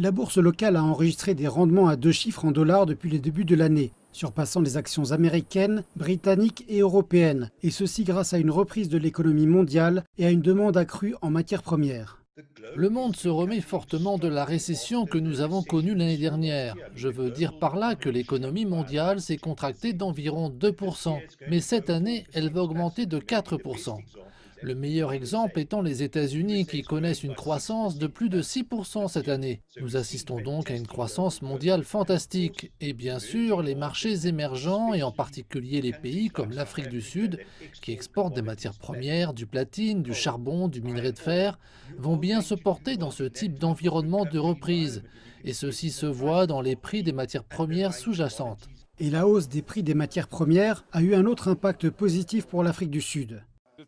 La bourse locale a enregistré des rendements à deux chiffres en dollars depuis le début de l'année, surpassant les actions américaines, britanniques et européennes, et ceci grâce à une reprise de l'économie mondiale et à une demande accrue en matières premières. Le monde se remet fortement de la récession que nous avons connue l'année dernière. Je veux dire par là que l'économie mondiale s'est contractée d'environ 2%, mais cette année, elle va augmenter de 4%. Le meilleur exemple étant les États-Unis qui connaissent une croissance de plus de 6% cette année. Nous assistons donc à une croissance mondiale fantastique. Et bien sûr, les marchés émergents, et en particulier les pays comme l'Afrique du Sud, qui exportent des matières premières, du platine, du charbon, du minerai de fer, vont bien se porter dans ce type d'environnement de reprise. Et ceci se voit dans les prix des matières premières sous-jacentes. Et la hausse des prix des matières premières a eu un autre impact positif pour l'Afrique du Sud.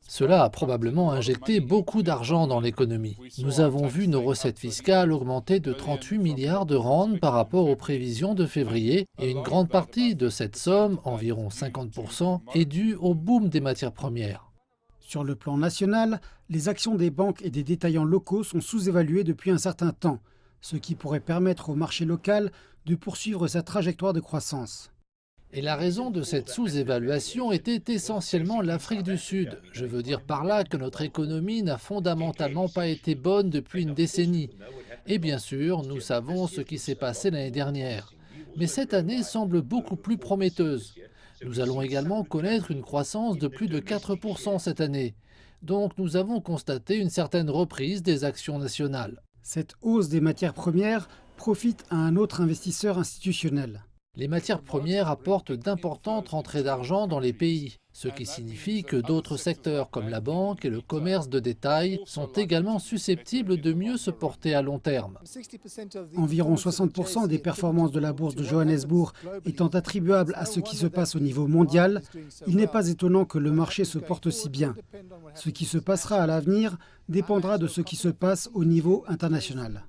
Cela a probablement injecté beaucoup d'argent dans l'économie. Nous avons vu nos recettes fiscales augmenter de 38 milliards de rand par rapport aux prévisions de février, et une grande partie de cette somme, environ 50%, est due au boom des matières premières. Sur le plan national, les actions des banques et des détaillants locaux sont sous-évaluées depuis un certain temps, ce qui pourrait permettre au marché local de poursuivre sa trajectoire de croissance. Et la raison de cette sous-évaluation était essentiellement l'Afrique du Sud. Je veux dire par là que notre économie n'a fondamentalement pas été bonne depuis une décennie. Et bien sûr, nous savons ce qui s'est passé l'année dernière. Mais cette année semble beaucoup plus prometteuse. Nous allons également connaître une croissance de plus de 4% cette année. Donc nous avons constaté une certaine reprise des actions nationales. Cette hausse des matières premières profite à un autre investisseur institutionnel. Les matières premières apportent d'importantes rentrées d'argent dans les pays, ce qui signifie que d'autres secteurs comme la banque et le commerce de détail sont également susceptibles de mieux se porter à long terme. Environ 60% des performances de la bourse de Johannesburg étant attribuables à ce qui se passe au niveau mondial, il n'est pas étonnant que le marché se porte aussi bien. Ce qui se passera à l'avenir dépendra de ce qui se passe au niveau international.